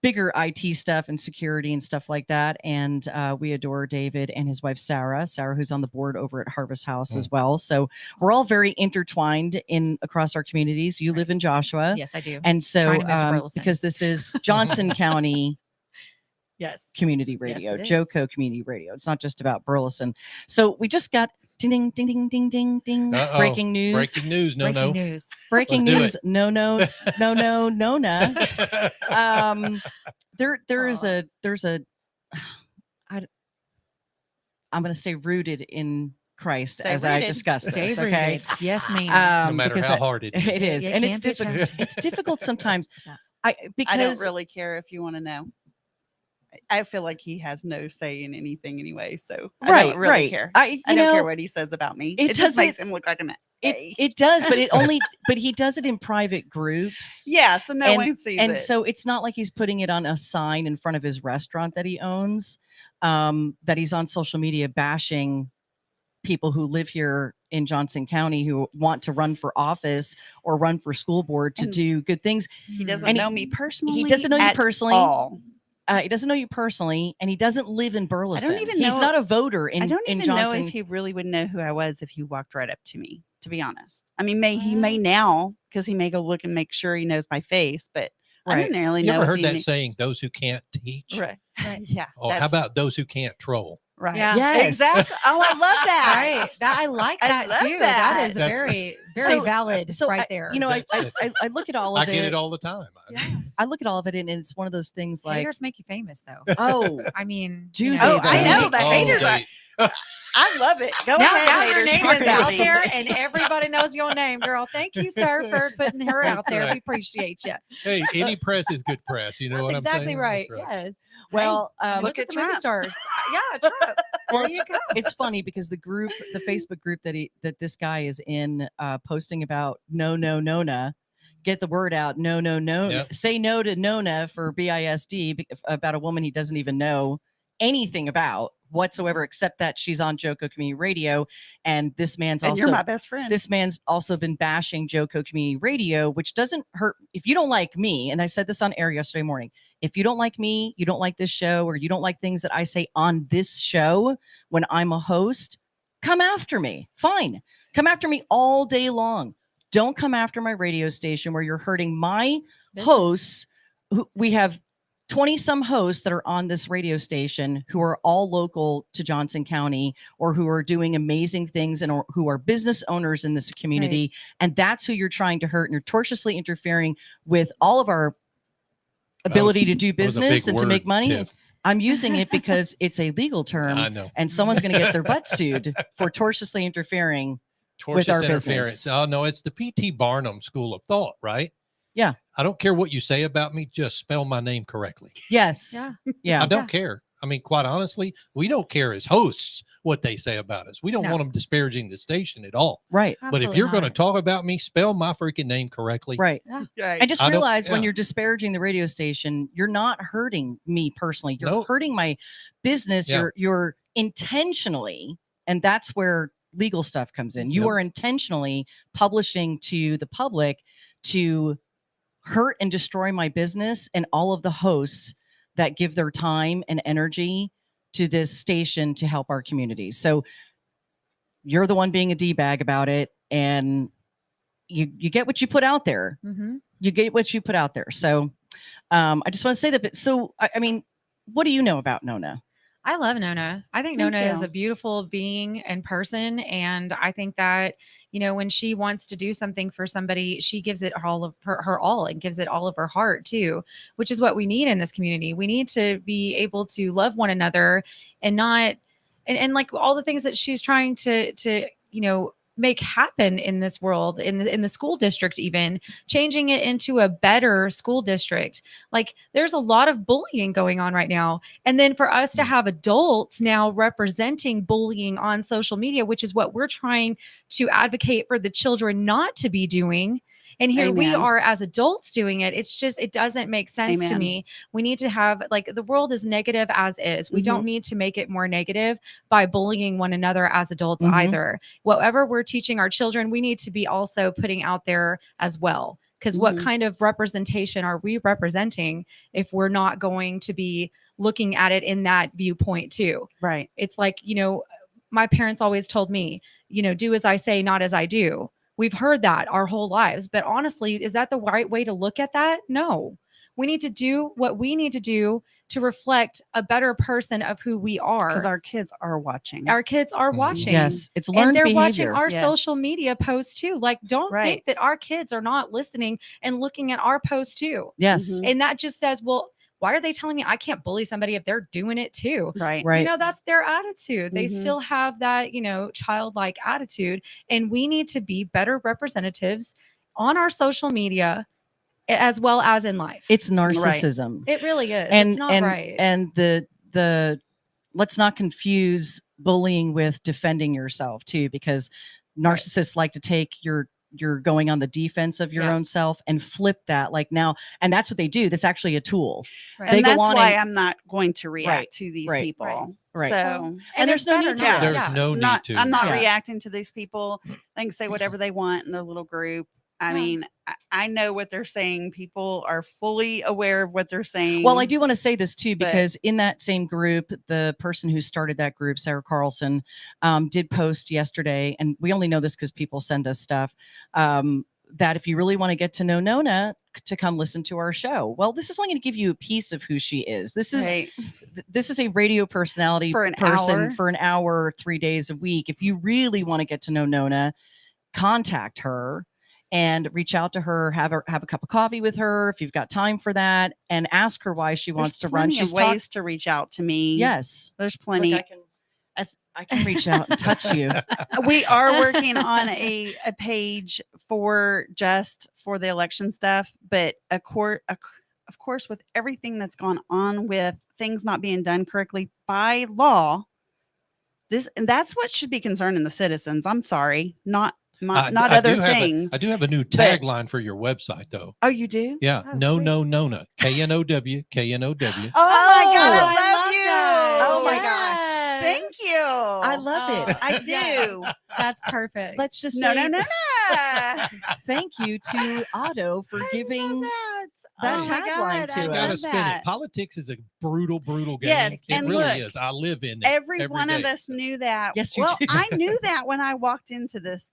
bigger IT stuff and security and stuff like that. And we adore David and his wife Sarah, who's on the board over at Harvest House as well. So we're all very intertwined across our communities. You live in Joshua, Yes, I do. and so Trying to move to Burleson. because this is Johnson County Yes. Community Radio, it is. JoCo Community Radio. It's not just about Burleson. So we just got ding ding ding ding ding ding ding Uh-oh. breaking news. Breaking news. No, Breaking no. news. Breaking Let's do news. No, Nona. I'm going to stay rooted in Christ Stay as I rooted. discuss Stay this. Okay. rooted. Yes, ma'am. No matter because how hard it is. it is, You and it's can't be difficult. challenged. It's difficult sometimes. Yeah. Because I don't really care if you want to know. I feel like he has no say in anything anyway, so I don't really care. I I don't care what he says about me. it It just makes doesn't- him look like an It does, but it only but he does it in private groups. yeah, so no and- one sees And it. so it's not like he's putting it on a sign in front of his restaurant that he owns, that he's on social media bashing people who live here in Johnson County who want to run for office or run for school board to And do good things. he doesn't and know me personally. doesn't know you at personally. all. He doesn't know you personally, and he doesn't live in Burleson. even He's know- not a voter in I don't in even know Johnson. if he really would know who I was if he walked right up to me, to be honest. I mean, he may now, because he may go look and make sure he knows my face, but I Right. don't really You know ever if heard he that knew- saying, those who can't teach? Right. Yeah. Or how that's- about those who can't troll? Right. Yeah. Yes. Exactly. Oh, I love that. Right. That I like I that love too. that. That is That's- very, very valid right I, there. You know, I, That's- I look at all of I get it all the time. I look at all of it, and it's one of those things like, Haters make you famous though. oh, I mean, Do you they, know, Oh, I though? know the Oh, haters. they- I love it. Go now, ahead, now your haters. name Talk is about out me. there and everybody knows your name, girl. Thank you, sir, for putting her out That's there. right. We appreciate you. Hey, any press is good press. You know That's what exactly I'm saying? right. That's Yes. well, Look Look at at the movie Trump. stars. Yeah, Trump. well, There you go. it's funny because the Facebook group that this guy is in, posting about Nona, get the word out. No, Yep. say no to Nona for BISD about a woman he doesn't even know anything about whatsoever, except that she's on JoCo Community Radio, and this man's And also you're my best friend. this man's also been bashing JoCo Community Radio, which doesn't hurt. If you don't like me, and I said this on air yesterday morning, if you don't like me, you don't like this show, or you don't like things that I say on this show when I'm a host, come after me. Fine. Come after me all day long. Don't come after my radio station where you're hurting my hosts. We have 20 some hosts that are on this radio station who are all local to Johnson County, or who are doing amazing things, and who are business owners in this community. And that's who you're trying to hurt. And you're tortiously interfering with all of our ability to do that was a big business and to make word, money. Tiff. I'm using it because it's a legal term, I know. and someone's going to get their butt sued for tortiously interfering. Tortious our interference. business. Oh no, it's the P.T. Barnum school of thought, right? Yeah. I don't care what you say about me, just spell my name correctly. Yes. Yeah. Yeah. I don't care. I mean, quite honestly, we don't care as hosts what they say about us. We don't No. want them disparaging the station at all. Right. But if Absolutely you're going to not. talk about me, spell my freaking name correctly. Right. Right. And just I don't- realize when yeah. you're disparaging the radio station, you're not hurting me personally. You're Nope. hurting my business. Yeah. You're intentionally, and that's where legal stuff comes in. You Yep. are intentionally publishing to the public to hurt and destroy my business and all of the hosts that give their time and energy to this station to help our community. So you're the one being a D-bag about it, and you get what you put out there. Mm-hmm. You get what you put out there. So I just want to say that. But so, I mean, what do you know about Nona? I love Nona. I think Thank Nona is you. a beautiful being and person. And I think that, you know, when she wants to do something for somebody, she gives it all of her all, and gives it all of her heart too, which is what we need in this community. We need to be able to love one another and not, and like all the things that she's trying to, you know, make happen in this world, in the school district, even changing it into a better school district. Like there's a lot of bullying going on right now. And then for us to have adults now representing bullying on social media, which is what we're trying to advocate for the children not to be doing. And here we Amen. are as adults doing it. It's just, it doesn't make sense to Amen. me. We need to have, like, the world is negative as is. We Mm-hmm. don't need to make it more negative by bullying one another as adults Mhm. either. Whatever we're teaching our children, we need to be also putting out there as well. Because what Mhm. kind of representation are we representing if we're not going to be looking at it in that viewpoint too? Right. It's like, you know, my parents always told me, you know, do as I say, not as I do. We've heard that our whole lives, but honestly, is that the right way to look at that? No. We need to do what we need to do to reflect a better person of who we Because are. our kids are watching. Our kids are Mhm. watching. Yes, it's And learned they're behavior. watching our Yes. social media posts too. Like, don't Right. think that our kids are not listening and looking at our posts too. Yes, Mhm. And that just says, well, why are they telling me I can't bully somebody if they're doing it too? Right. right. You know, that's their attitude. They Mhm. still have that, you know, childlike attitude. And we need to be better representatives on our social media as well as in life. It's narcissism. It really is. And it's not and right. and the let's not confuse bullying with defending yourself too, because narcissists like to take you're going on the defense of your Yeah. own self and flip that, like, now, and that's what they do. That's actually a tool. Right. They And go that's on why and- I'm not going to react Right. to these Right. people. Right. So And there's it's no better need to. not. There's Yeah. no need not, to. I'm not Yeah. reacting to these people. They can say whatever they want in their little group. I Yeah. mean, I know what they're saying. People are fully aware of what they're saying. Well, I do want to say this too, But- because in that same group, the person who started that group, Sarah Carlson, did post yesterday, and we only know this because people send us stuff. that if you really want to get to know Nona, to come listen to our show. Well, this is only going to give you a piece of who she is. This is Right. this is a radio personality For an person hour. for an hour, 3 days a week. If you really want to get to know Nona, contact her and reach out to her, have a cup of coffee with her if you've got time for that, and ask her why she wants to run. She's ways to reach out to me. Yes, There's Look, plenty. I can reach out and touch you. We are working on a page for just for the election stuff, but of course, with everything that's gone on with things not being done correctly by law, and that's what should be concerning the citizens. I'm sorry, not other things. I do have a new but- tagline for your website, though. Oh, you do? Yeah, Oh, no, sweet. no, Nona, KNOW, KNOW. Oh my God, I I love love you. that. Oh my Yes. gosh. Thank you. I love it. I do. That's perfect. Let's just No, say no. thank you to Otto for giving that that Oh my tagline God, to I You us. gotta love spin that. it. Politics is a brutal game. Yes, it and really look, is. I live in it. Every one of day, us so. knew that. Yes, you well, do. I knew that when I walked into this,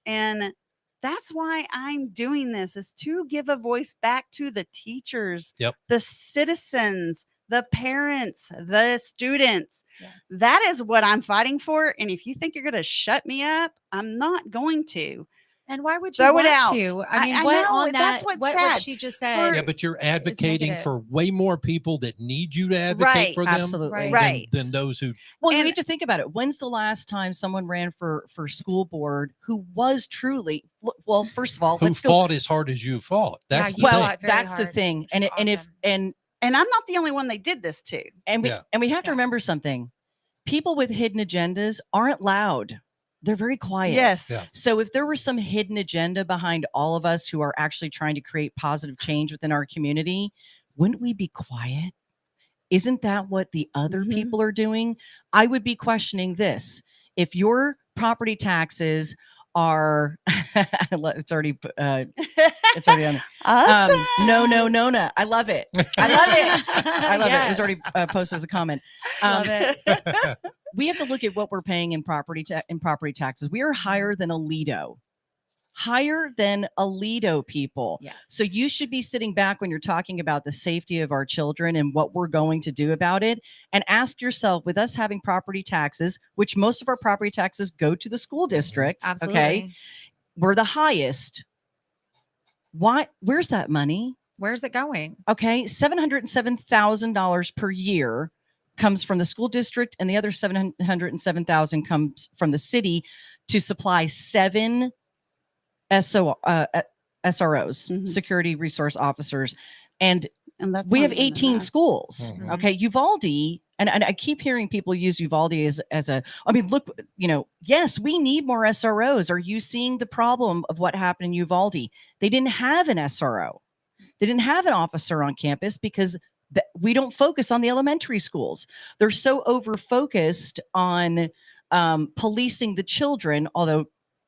and that's why I'm doing this, is to give a voice back to the teachers, Yep. the citizens, the parents, the students. Yes. That is what I'm fighting for. And if you think you're going to shut me up, I'm not going to. And why would you Throw it want out. to? I mean, I what know, on that's that? what's What sad. she just said? Yeah, but you're advocating negative. for way more people that need you to advocate Right, for them Absolutely. Right. than those who Well, you And- need to think about it. When's the last time someone ran for school board who was truly well? First of all, who let's go. fought as hard as you fought. That's Yeah, the you thing. fought very That's the hard, thing. which And is and if awesome. and And I'm not the only one they did this to. and we Yeah. and we have to Yeah. remember something. People with hidden agendas aren't loud. They're very quiet. Yes. Yeah. So if there was some hidden agenda behind all of us who are actually trying to create positive change within our community, wouldn't we be quiet? Isn't that what the other Mhm. people are doing? I would be questioning this. If your property taxes are it's already it's already on there. Awesome. No, Nona. I love it. I love it. I love it. It was Yes. already posted as a comment. Love it. We have to look at what we're paying in property taxes. We are higher than Alito. Higher than Alito, people. Yes. So you should be sitting back when you're talking about the safety of our children and what we're going to do about it, and ask yourself, with us having property taxes, which most of our property taxes go to the school district. Absolutely. Okay. We're the highest. Why? Where's that money? Where's it going? Okay. $707,000 per year comes from the school district, and the other $707,000 comes from the city to supply 7 SROs, Mhm. security resource officers. And And that's we not have even 18 enough. schools. Mhm. Okay. Uvalde, and I keep hearing people use Uvalde as a, I mean, look, yes, we need more SROs. Are you seeing the problem of what happened in Uvalde? They didn't have an SRO. They didn't have an officer on campus because we don't focus on the elementary schools. They're so over focused on policing the children, although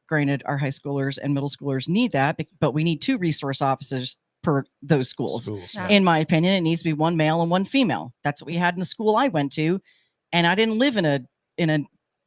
granted, our high schoolers and middle schoolers need that, but we need 2 resource officers per those schools. Yeah. In my opinion, it needs to be 1 male and 1 female. That's what we had in the school I went to. And I didn't live in a,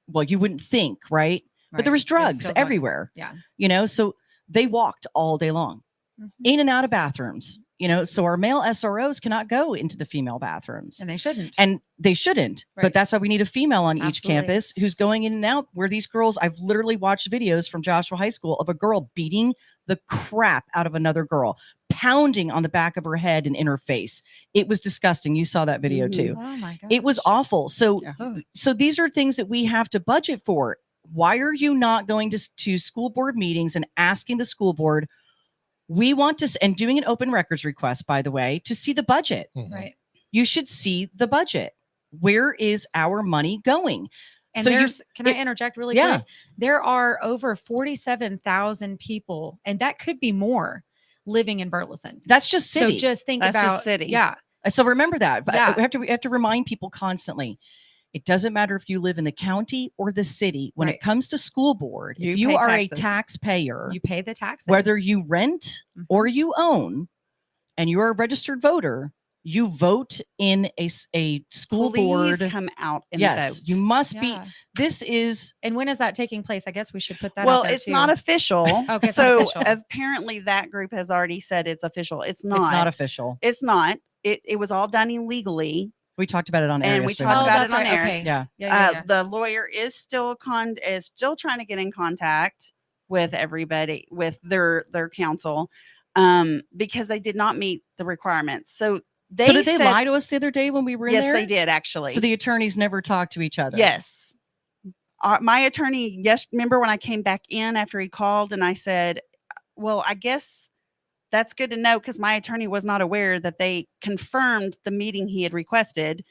well, you wouldn't think, right? But there Right. was There's drugs still everywhere, Yeah. so they walked all day long Mhm. in and out of bathrooms, so our male SROs cannot go into the female bathrooms. And they shouldn't. And they shouldn't, but Right. that's why we need a female on each Absolutely. campus who's going in and out, where these girls, I've literally watched videos from Joshua High School of a girl beating the crap out of another girl, pounding on the back of her head and in her face. It was disgusting. You saw that video Mhm. too. Oh my god. It was awful. So, Yeah. so these are things that we have to budget for. Why are you not going to school board meetings and asking the school board, we want to, and doing an open records request, by the way, to see the budget? Mhm. Right. You should see the budget. Where is our money going? And So can I interject really Yeah. quick? There are over 47,000 people, and that could be more, living in Burleson. That's just city. So just think That's about just city. Yeah. So remember that. But Yeah. we have to remind people constantly. It doesn't matter if you live in the county or the city. When Right. it comes to school board, You if you pay are taxes. a taxpayer, You pay the taxes. whether you rent Mhm. or you own, and you're a registered voter, You vote in a school Please board. come out and Yes, vote. you must be. Yeah. This is And when is that taking place? I guess we should put that out Well, there it's too. not official. Okay, it's not so official. apparently that group has already said it's official. It's not. it's not official. It's not. It was all done illegally. We talked about it on air. And we yesterday talked morning. about it that's on right. air. Okay. Yeah. Yeah. The lawyer is still trying to get in contact with everybody, with their counsel, because they did not meet the requirements. So So did they said- lie to us the other day when we were in Yes, there? they did actually. So the attorneys never talked to each other. Yes. My attorney, yes, remember when I came back in after he called and I said, well, I guess that's good to know because my attorney was not aware that they confirmed the meeting he had requested.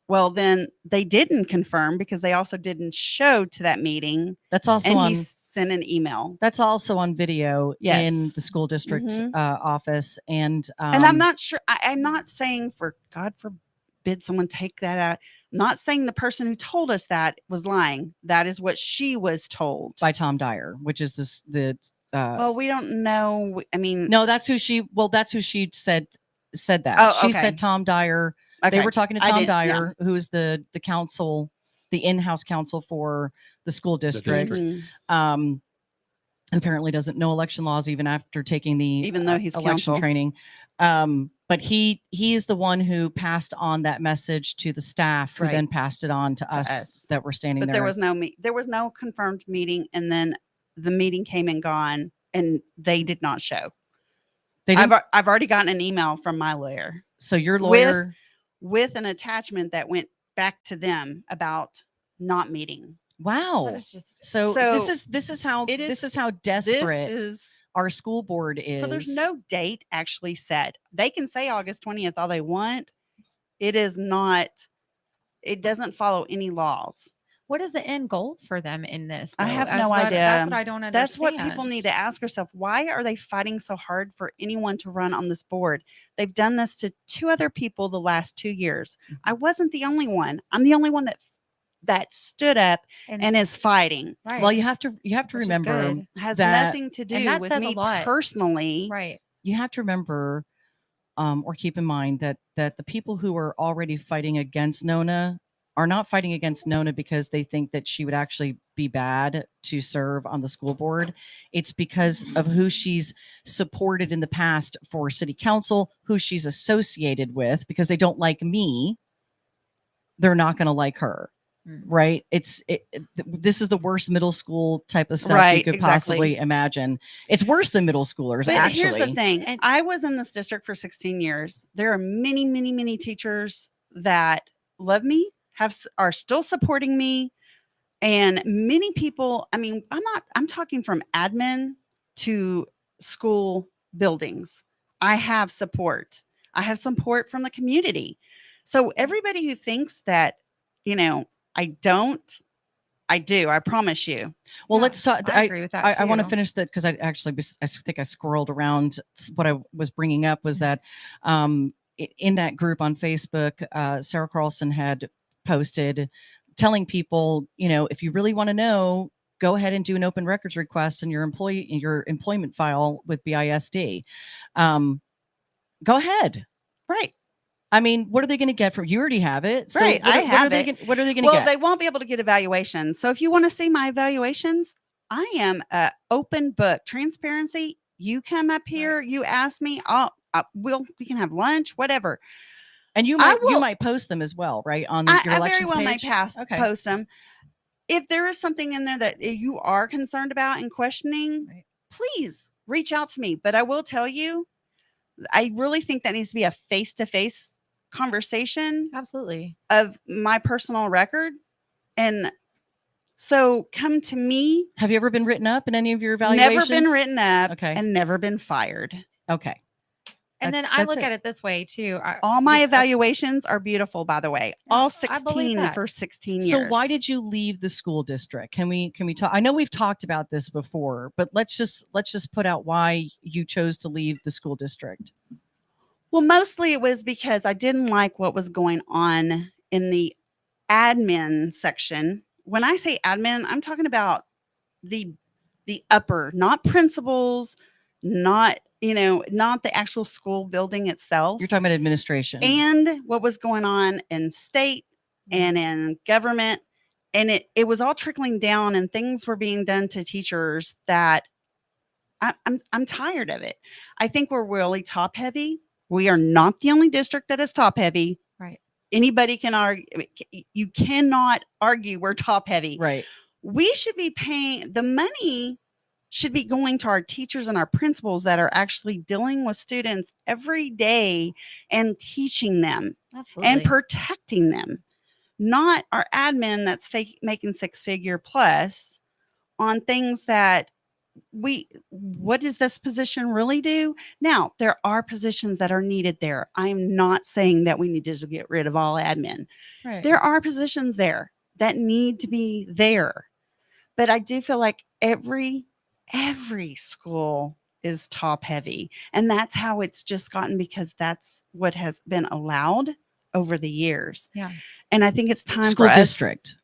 Well, then they didn't confirm because they also didn't show to that meeting. That's also And on. he sent an email. That's also on video in the Yes. school district Mhm. Office, and I'm not sure. I'm not saying, for God forbid someone take that out. I'm not saying the person who told us that was lying. That is what she was told. by Tom Dyer, which is the. Well, we don't know. I mean, No, that's who she. Well, that's who she said that. Oh, She okay. said Tom Dyer. They okay. were talking to I Tom didn't- yeah. Dyer, who is the counsel, the in-house counsel for the school district. district. Mhm. Apparently doesn't know election laws even after taking the Even though he's election counsel. training. But he is the one who passed on that message to the staff, who Right. then passed it on to us, us. that were standing But there. there was no confirmed meeting, and then the meeting came and gone, and they did not show. They didn't, I've already gotten an email from my lawyer so your lawyer. with an attachment that went back to them about not meeting. Wow. That is just So this is how it is- this is how This desperate is our school board is. so there's no date actually set. They can say August 20th all they want. It is not. It doesn't follow any laws. what is the end goal for them in this? I though? have As no what- idea. That's what I don't understand. That's what people need to ask yourself. Why are they fighting so hard for anyone to run on this board? They've done this to 2 other people the last 2 years. I wasn't the only one. I'm the only one that stood up and is fighting. right. Well, you have to Which is remember good. Has that- nothing to do that with says a me lot. personally. right. you have to remember or keep in mind that the people who are already fighting against Nona are not fighting against Nona because they think that she would actually be bad to serve on the school board. It's because of who she's supported in the past for city council, who she's associated with. Because they don't like me, they're not going to like her. Mm. Right? This is the worst middle school type of stuff you Right, could exactly. possibly imagine. It's worse than middle schoolers. But actually, here's the thing. And- I was in this district for 16 years. There are many, many, many teachers that love me, are still supporting me. And many people, I mean, I'm talking from admin to school buildings. I have support. I have support from the community. So everybody who thinks that, I don't, I do. I promise you. well, Yeah, let's talk. I agree with that I want to too. finish that because I think I squirreled around. What I was bringing up was that in that group on Facebook, Sarah Carlson had posted telling people, if you really want to know, go ahead and do an open records request in your employment file with BISD. Go ahead. Right. I mean, what are they going to get from you? Already have it. So Right, I have it. What are they going to Well, get? they won't be able to get evaluations. So if you want to see my evaluations, I am a open book. Transparency. You come up here, you ask me, we can have lunch, whatever. And you might post them as well, right? On your I very elections well may page? Okay. post them. If there is something in there that you are concerned about and questioning, Right. please reach out to me. But I will tell you, I really think that needs to be a face-to-face conversation Absolutely. of my personal record. And so come to me. Have you ever been written up in any of your evaluations? Never been written up Okay. and never been fired. Okay. And then I look at it this way too. All my evaluations are beautiful, by the way. Yeah, All I believe 16 that. for 16 years. So why did you leave the school district? Can we talk? I know we've talked about this before, but let's just put out why you chose to leave the school district. Well, mostly it was because I didn't like what was going on in the admin section. When I say admin, I'm talking about the upper, not principals, not not the actual school building itself. You're talking about administration. And what was going on in state and in government. And it was all trickling down, and things were being done to teachers that I'm tired of it. I think we're really top heavy. We are not the only district that is top heavy. Right. Anybody can argue. You cannot argue we're top heavy. Right. We should be paying the money should be going to our teachers and our principals that are actually dealing with students every day and teaching them Absolutely. and protecting them, not our admin that's making 6-figure plus on things that what does this position really do? Now, there are positions that are needed there. I'm not saying that we need to just get rid of all admin. Right. There are positions there that need to be there. But I do feel like every school is top heavy. And that's how it's just gotten, because that's what has been allowed over the years. Yeah. And I think it's time School for us. district.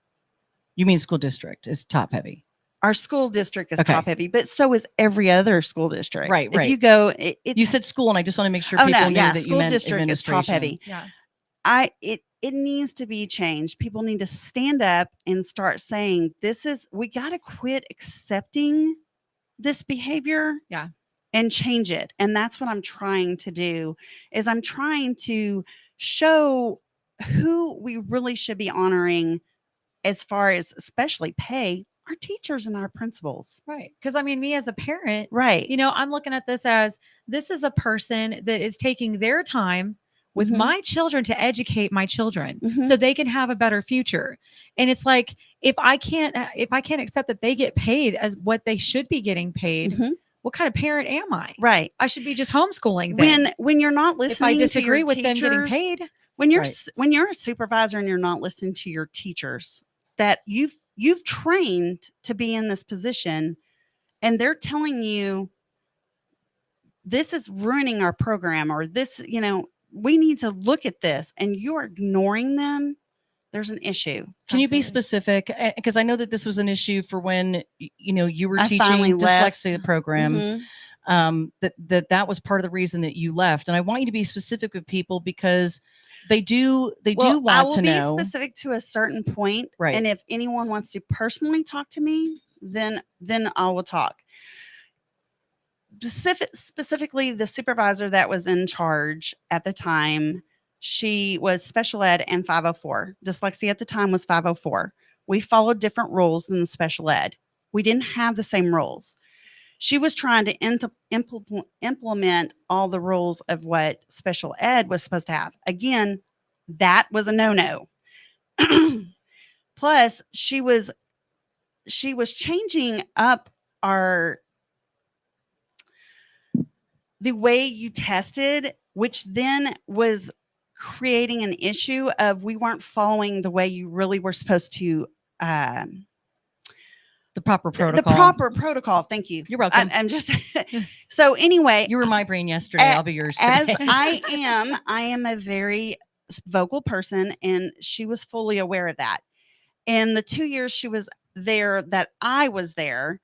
You mean school district is top heavy? Our school district is Okay. top heavy, but so is every other school district. Right, If right. you go, You said school, and I just want to make sure oh people no, knew yeah, that you school meant district is top heavy. Yeah. It needs to be changed. People need to stand up and start saying, we got to quit accepting this behavior. Yeah. And change it. And that's what I'm trying to do, is I'm trying to show who we really should be honoring as far as especially pay, our teachers and our principals. Right. Because I mean, me as a parent, Right. I'm looking at this as this is a person that is taking their time with Mhm. my children to educate my children Mhm. so they can have a better future. And it's like, if I can't accept that they get paid as what they should be getting paid, Mhm. what kind of parent am I? Right. I should be just homeschooling them. When you're not if I listening disagree to your with them getting teachers, paid. when you're Right. when you're a supervisor and you're not listening to your teachers that you've trained to be in this position, and they're telling you this is ruining our program, or this, we need to look at this, and you're ignoring them, there's an issue. Can you be Absolutely. specific? Because I know that this was an issue for when you were I finally teaching left. dyslexia program. Mhm. That was part of the reason that you left. And I want you to be specific with people, because they do Well, want I will to be know. specific to a certain point, Right. and if anyone wants to personally talk to me, then I will talk. Specifically, the supervisor that was in charge at the time, she was special ed and 504. Dyslexia at the time was 504. We followed different rules than the special ed. We didn't have the same rules. She was trying to implement all the rules of what special ed was supposed to have. Again, that was a no-no. Plus, she was changing up the way you tested, which then was creating an issue of we weren't following the way you really were supposed to. The proper protocol. The proper protocol. Thank you. You're welcome. I'm just so anyway. You were my brain yesterday. I'll be yours As today. I am a very vocal person, and she was fully aware of that. In the 2 years she was there, that I was there,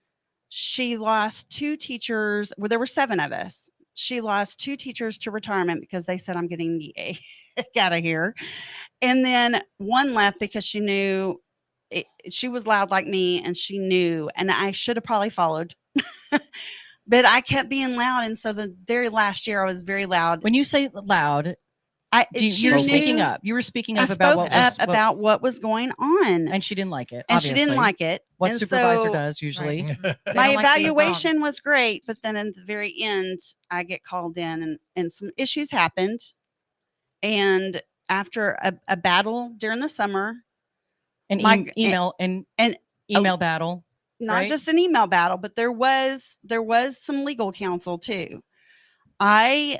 she lost 2 teachers. Well, there were 7 of us. She lost 2 teachers to retirement because they said, I'm getting the heck out of here. And then 1 left because she knew she was loud like me, and she knew, and I should have probably followed. But I kept being loud. And so the very last year I was very loud. When you say loud, you were speaking up. You were speaking up about what was going on. And she didn't like it. And she didn't like it. What And supervisor so does usually. Right. My don't like being evaluation was great, but then at the very end, I get called in, and some issues happened. And after a battle during the summer, email battle. not right? just an email battle, but there was some legal counsel too. My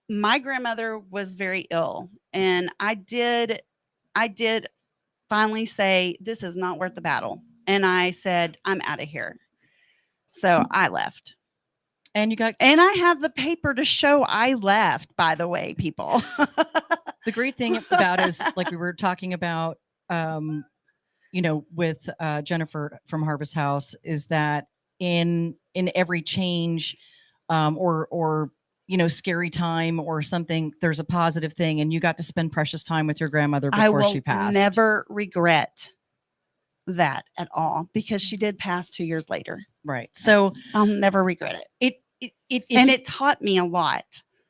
grandmother was very ill, and I did finally say, this is not worth the battle. And I said, I'm out of here. So I left. And I have the paper to show I left, by the way, people. The great thing about is, like we were talking about, with Jennifer from Harvest House, is that in every change, or scary time or something, there's a positive thing, and you got to spend precious time with your grandmother I before will she passed. never regret that at all, because she did pass 2 years later. Right. So I'll never regret it. It taught me a lot.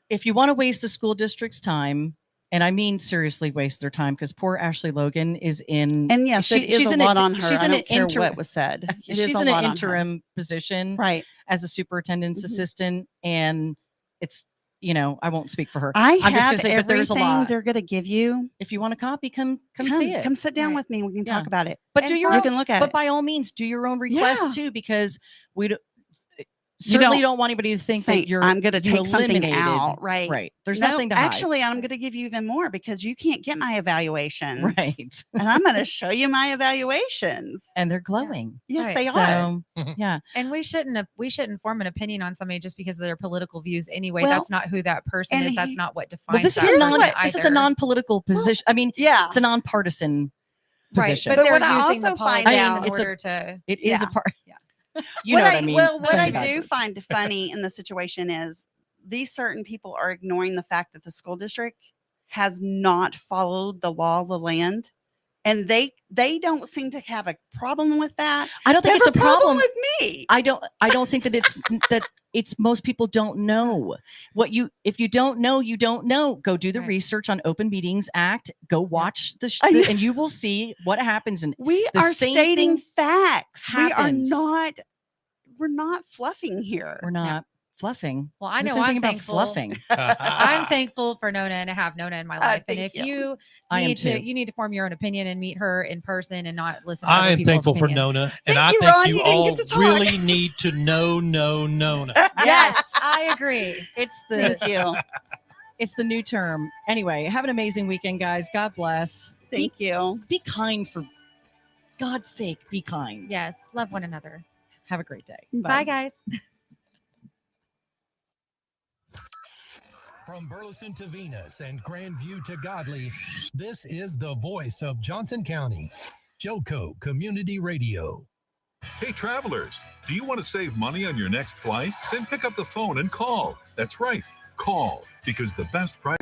If you want to waste the school district's time, and I mean seriously waste their time, because poor Ashley Logan is in, And yes, it is a lot on her. She's I in don't an care what was said. It is she's a in lot an on her. interim position, Right. as a superintendent's Mhm. assistant, and it's I won't speak for her. I I'm just have gonna say, but there's a everything lot. they're going to give you. If you want a copy, come see it. Come sit down Right. with me. We can Yeah. talk about it. But And do your You own, can look at but it. by all means, do your own requests Yeah. too, because we certainly don't want anybody to think Say, that you're I'm going to you take something eliminated. out. Right. Right. There's No, nothing to hide. actually, I'm going to give you even more, because you can't get my evaluations. Right. And I'm going to show you my evaluations. And they're glowing. Yes, Right. they are. So yeah. And we shouldn't form an opinion on somebody just because of their political views anyway. Well, That's not who that person and is. That's he- not what defines Well, this is that a person this is a either. non-political position. I mean, Yeah. it's a non-partisan Right, position. but But they're what I using the also find politics out- in It's a- order to. It is a Yeah. part. Yeah. You know what I mean? Well, what I Something do backwards. find funny in the situation is these certain people are ignoring the fact that the school district has not followed the law of the land, and they don't seem to have a problem with that. I don't think They it's have a problem. with me. I don't think that it's most people don't know if you don't know, you don't know. Go do the Right. research on Open Meetings Act. Go watch I know. and you will see what happens. And We the are same stating thing facts. happens. We're not fluffing here. we're not fluffing. Well, I Who's know thinking I'm about thankful. fluffing. I'm thankful for Nona and to have Nona in my life. And thank if you I am need too. you need to form your own opinion and meet her in person and not listen to I other am people's thankful for opinion. Nona, and Thank I you, think Ron. you You didn't all get to talk. really need to know Nona. Yes. I agree. It's the Thank you. it's the new term. Anyway, have an amazing weekend, guys. God bless. Thank you. Be kind, for God's sake. Be kind. Yes, love one another. Have a great day. Bye guys. From Burleson to Venus and Grandview to Godley, this is the voice of Johnson County, JoCo Community Radio. Hey, travelers, do you want to save money on your next flight? Then pick up the phone and call. That's right, call, because the best price